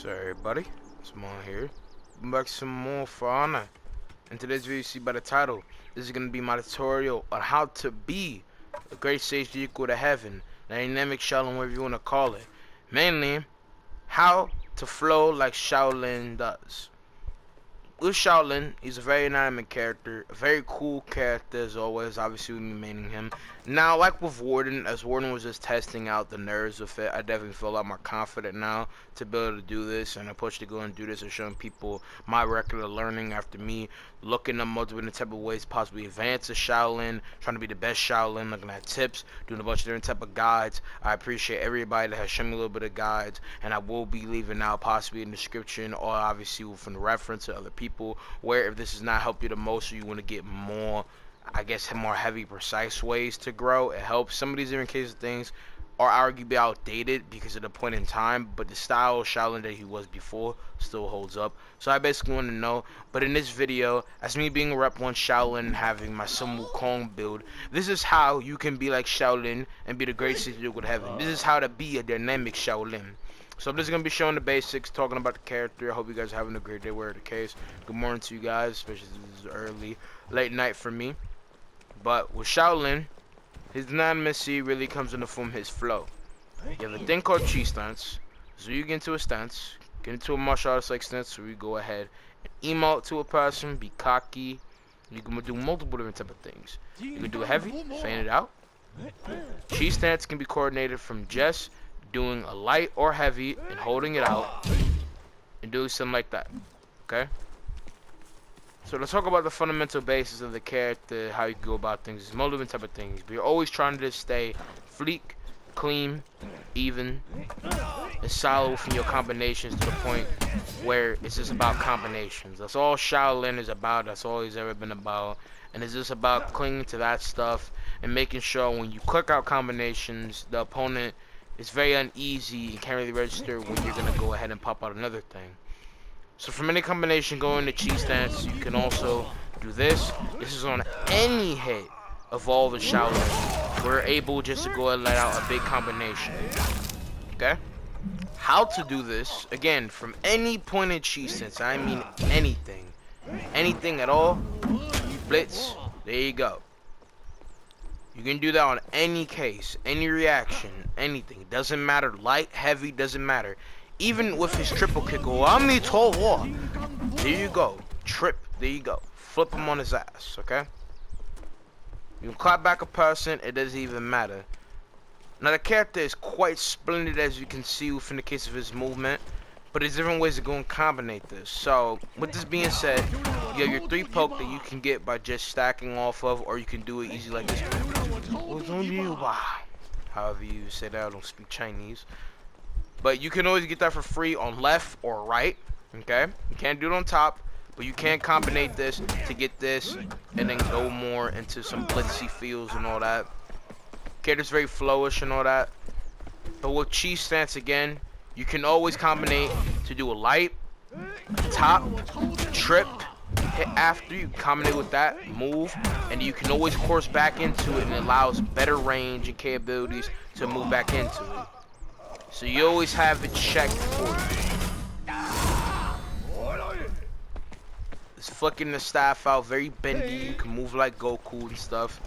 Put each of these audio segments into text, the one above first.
So everybody, it's Mon here. I'm back to some more For Honor. In today's video, you see by the title, this is going to be my tutorial on how to be a great sage equal to heaven, dynamic Shaolin, whatever you want to call it. Mainly, how to flow like Shaolin does. With Shaolin, he's a very dynamic character, a very cool character as always, obviously with me maining him. Now, like with Warden, as Warden was just testing out the nerves of it, I definitely feel a lot more confident now to be able to do this, and I push to go and do this and showing people my record of learning after me looking at multiple different type of ways to possibly advance a Shaolin, trying to be the best Shaolin, looking at tips, doing a bunch of different type of guides. I appreciate everybody that has shown me a little bit of guides, and I will be leaving out possibly in the description or obviously from the reference to other people, where if this does not help you the most or you want to get more, I guess, more heavy precise ways to grow, it helps. Some of these different cases of things are arguably outdated because of the point in time, but the style of Shaolin that he was before still holds up. So I basically want to know, but in this video, as me being a rep 1 Shaolin and having my Sun Wukong build, this is how you can be like Shaolin and be the greatest you with heaven. This is how to be a dynamic Shaolin. So I'm just going to be showing the basics, talking about the character. I hope you guys are having a great day, whatever the case. Good morning to you guys, especially this is early, late night for me. But with Shaolin, his non-messy really comes in the form of his flow. You have a thing called chi stance. So you get into a stance, get into a martial arts like stance, so we go ahead and emote to a person, be cocky. You can do multiple different type of things. You can do a heavy, fan it out. Chi stance can be coordinated from just doing a light or heavy and holding it out and doing something like that. Okay? So let's talk about the fundamental basis of the character, how you go about things. There's multiple type of things, but you're always trying to just stay fleek, clean, even, and solid within your combinations to the point where it's just about combinations. That's all Shaolin is about. That's all he's ever been about. And it's just about clinging to that stuff and making sure when you click out combinations, the opponent is very uneasy and can't really register when you're going to go ahead and pop out another thing. So from any combination going to chi stance, you can also do this. This is on any hit of all the Shaolin. We're able just to go ahead and let out a big combination. Okay? How to do this, again, from any point in chi stance, I mean anything. Anything at all, you blitz, there you go. You can do that on any case, any reaction, anything. It doesn't matter, light, heavy, doesn't matter. Even with his triple kick, there you go. Trip, there you go. Flip him on his ass, okay? You can clap back a person, it doesn't even matter. Now the character is quite splendid as you can see within the case of his movement, but there's different ways to go and combinate this. So, with this being said, you have your 3 poke that you can get by just stacking off of, or you can do it easy like this. However you say that, I don't speak Chinese. But you can always get that for free on left or right, okay? You can't do it on top, but you can combinate this to get this and then go more into some blitzy feels and all that. Character's very flowish and all that. But with chi stance again, you can always combinate to do a light, a top, trip, hit after, you combinate with that, move, and you can always course back into it and it allows better range and capabilities to move back into it. So you always have it checked for you. It's flicking the staff out, very bendy. You can move like Goku and stuff.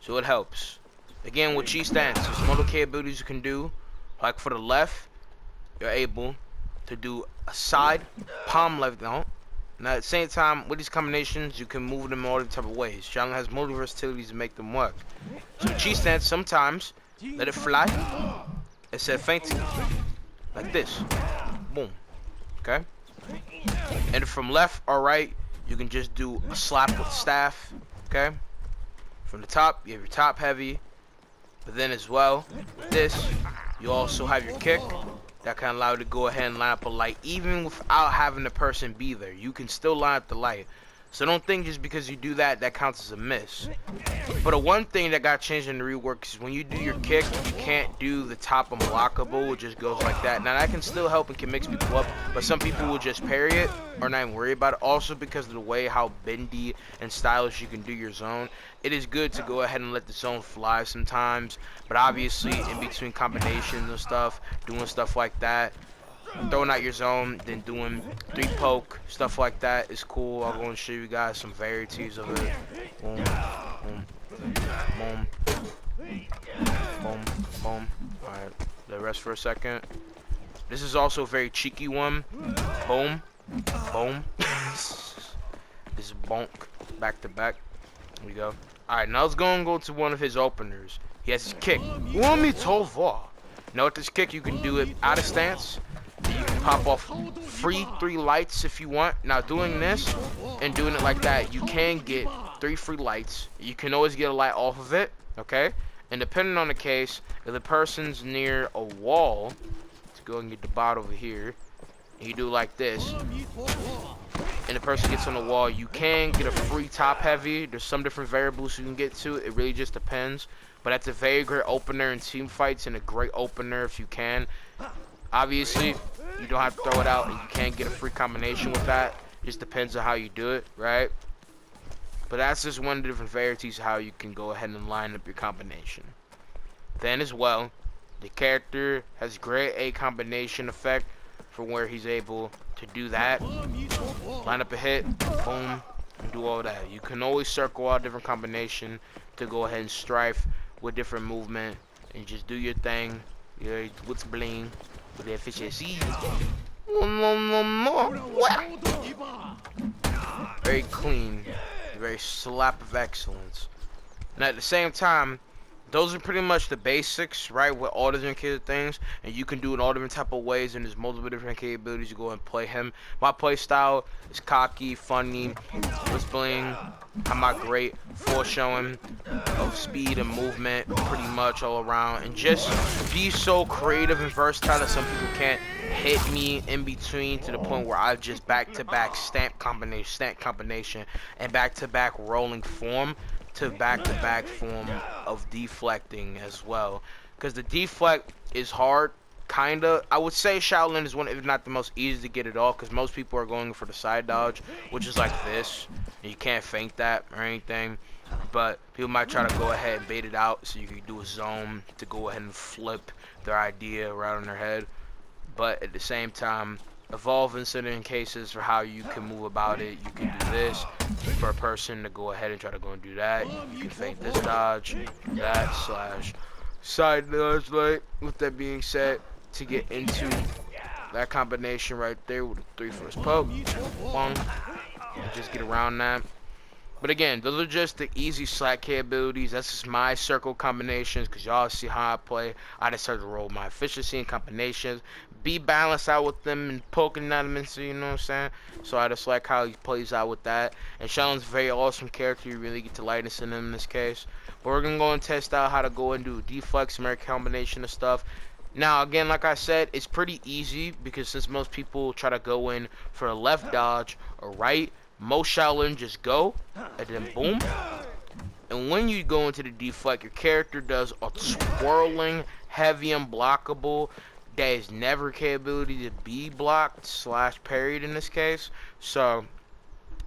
So it helps. Again, with chi stance, there's some other capabilities you can do. Like for the left, you're able to do a side palm left down. Now at the same time, with these combinations, you can move them all different type of ways. Shaolin has multiple versatilities to make them work. So chi stance, sometimes, let it fly. It said fainting, like this, boom, okay? And from left or right, you can just do a slap with staff, okay? From the top, you have your top heavy, but then as well, with this, you also have your kick, that can allow you to go ahead and line up a light, even without having the person be there. You can still line up the light. So don't think just because you do that, that counts as a miss. But the one thing that got changed in the rework is when you do your kick, you can't do the top unblockable. It just goes like that. Now that can still help and can mix people up, but some people will just parry it or not even worry about it. Also because of the way how bendy and stylish you can do your zone, it is good to go ahead and let the zone fly sometimes. But obviously in between combinations and stuff, doing stuff like that, throwing out your zone, then doing 3 poke, stuff like that is cool. I'll go and show you guys some varieties of it. Boom, boom, boom, boom, boom. Alright, let it rest for a second. This is also a very cheeky one. Boom, boom. This is bonk, back to back. Here we go. Alright, now let's go to one of his openers. He has his kick. Wumi Tova. Now with this kick, you can do it out of stance. You can pop off free 3 lights if you want. Now doing this and doing it like that, you can get 3 free lights. You can always get a light off of it, okay? And depending on the case, if the person's near a wall, let's go and get the bot over here. And you do like this, and the person gets on the wall, you can get a free top heavy. There's some different variables you can get to. It really just depends. But that's a very great opener in team fights and a great opener if you can. Obviously, you don't have to throw it out and you can't get a free combination with that. It just depends on how you do it, right? But that's just one of the different varieties of how you can go ahead and line up your combination. Then as well, the character has great A combination effect for where he's able to do that. Line up a hit, boom, and do all that. You can always circle out different combination to go ahead and strife with different movement and just do your thing. Yeah, what's bling with the efficiency. Very clean, very slap of excellence. And at the same time, those are pretty much the basics, right? With all the different kind of things, and you can do it all different type of ways, and there's multiple different capabilities to go and play him. My play style is cocky, funny, bling. I'm not great, full showing of speed and movement, pretty much all around, and just be so creative and versatile that some people can't hit me in between to the point where I just back-to-back stamp combination, and back-to-back rolling form to back-to-back form of deflecting as well, because the deflect is hard, kinda. I would say Shaolin is one, if not the most easy to get it off, because most people are going for the side dodge, which is like this, and you can't feint that or anything. But people might try to go ahead and bait it out so you can do a zone to go ahead and flip their idea right on their head. But at the same time, evolve in certain cases for how you can move about it. You can do this for a person to go ahead and try to go and do that. You can feint this dodge, that slash side dodge. Like, with that being said, to get into that combination right there with the 3 first poke, boom, and just get around that. But again, those are just the easy slack capabilities. That's just my circle combinations, because y'all see how I play. I just start to roll my efficiency and combinations. Be balanced out with them and poking at them, so you know what I'm saying? So I just like how he plays out with that. And Shaolin's a very awesome character. You really get to lightness in him in this case. But we're going to go and test out how to go and do a deflex, American combination of stuff. Now, again, like I said, it's pretty easy, because since most people try to go in for a left dodge or right, most Shaolin just go, and then boom. And when you go into the deflect, your character does a swirling, heavy, unblockable that is never capability to be blocked slash parried in this case. So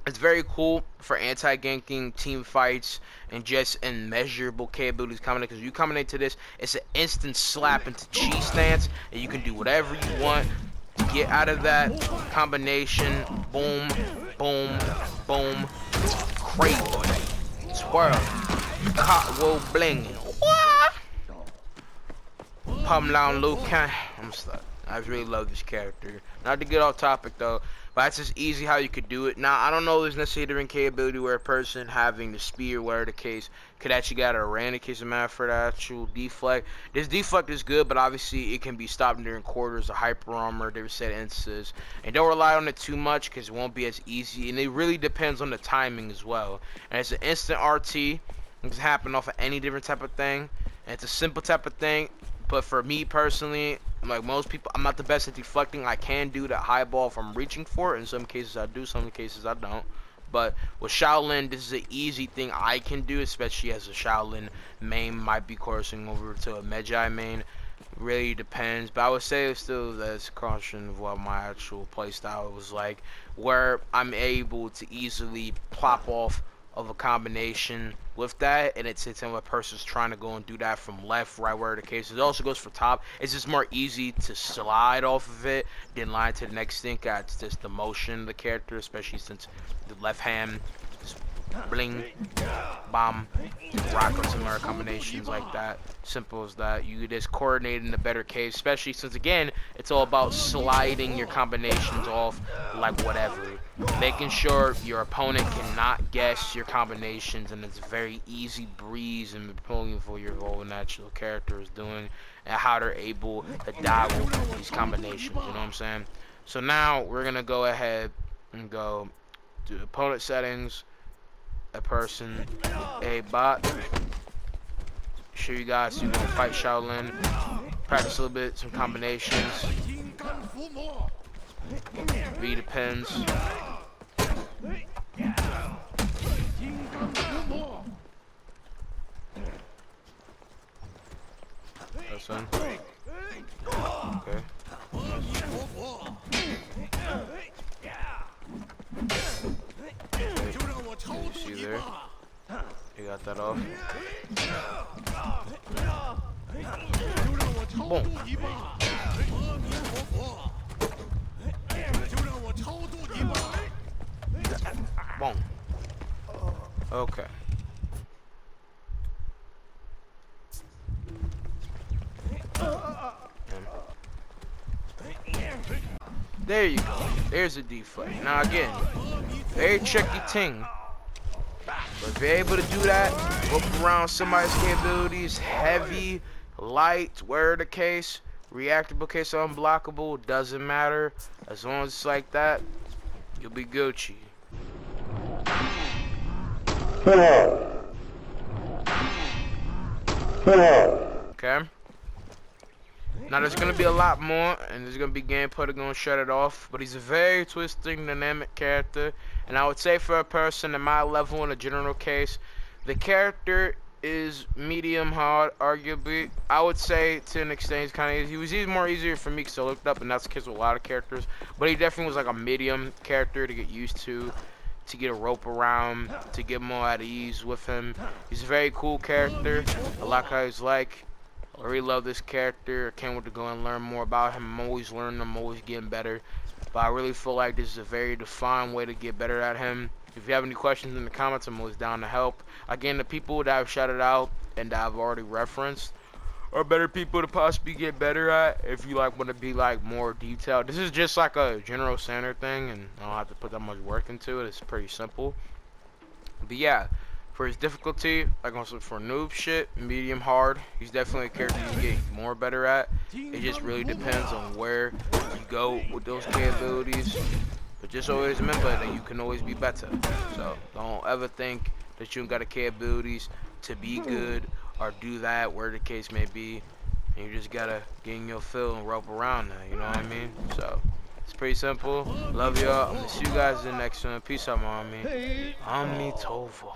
it's very cool for anti-ganking team fights and just immeasurable capabilities coming in, because you coming into this, it's an instant slap into chi stance, and you can do whatever you want to get out of that combination. Boom, boom, boom, crazy, swirl, cartwheel bling. What? Pum Lao Liu Kang. I'm stuck. I really love this character. Not to get off topic though, but that's just easy how you could do it. Now, I don't know if there's necessarily a different capability where a person having the spear, whatever the case, could actually get a random case of matter for the actual deflect. This deflect is good, but obviously it can be stopped during quarters or hyper armor, different set instances. And don't rely on it too much, because it won't be as easy. And it really depends on the timing as well. And it's an instant RT. It can happen off of any different type of thing. And it's a simple type of thing. But for me personally, like most people, I'm not the best at deflecting. I can do that high ball if I'm reaching for it. In some cases I do, some cases I don't. But with Shaolin, this is an easy thing I can do, especially as a Shaolin main might be coursing over to a Medjai main. Really depends, but I would say it's still that's caution of what my actual playstyle was like, where I'm able to easily plop off of a combination with that, and it's in a person's trying to go and do that from left, right, where the case is. It also goes for top. It's just more easy to slide off of it than line to the next thing. It's just the motion of the character, especially since the left hand is bling, bomb, rock or similar combinations like that. Simple as that. You just coordinate in a better case, especially since again it's all about sliding your combinations off like whatever, making sure your opponent cannot guess your combinations, and it's very easy breeze and pulling for your whole natural character is doing and how they're able to dial these combinations. You know what I'm saying? So now we're gonna go ahead and go to opponent settings, a person, a bot. Show you guys so you can fight Shaolin, practice a little bit, some combinations. V depends. That's one. Okay. You see there? You got that off. Boom. Boom. Okay. There you go. There's a deflate. Now again, very tricky thing. But if you're able to do that, rope around somebody's capabilities, heavy, light, where the case, reactable case, unblockable, doesn't matter. As long as it's like that, you'll be Gucci. Okay? Now there's gonna be a lot more, and there's gonna be gameplay that's gonna shut it off. But he's a very twisting, dynamic character, and I would say for a person in my level in a general case, the character is medium hard, arguably. I would say to an extent he's kind of easy. He was even more easier for me because I looked up, and that's the case with a lot of characters. But he definitely was like a medium character to get used to get a rope around, to get more at ease with him. He's a very cool character. I like how he's like. I really love this character. I can't wait to go and learn more about him. I'm always learning, I'm always getting better. But I really feel like this is a very defined way to get better at him. If you have any questions in the comments, I'm always down to help. Again, the people that I've shouted out and that I've already referenced are better people to possibly get better at if you like want to be like more detailed. This is just like a general standard thing, and I don't have to put that much work into it. It's pretty simple. But yeah, for his difficulty, like also for noob shit, medium hard, he's definitely a character you can get more better at. It just really depends on where you go with those capabilities. But just always remember that you can always be better. So don't ever think that you don't got the capabilities to be good or do that, where the case may be. And you just gotta get in your field and rope around that, you know what I mean? So it's pretty simple. Love y'all. I'm gonna see you guys in the next one. Peace out, mommy. Ami Tovo.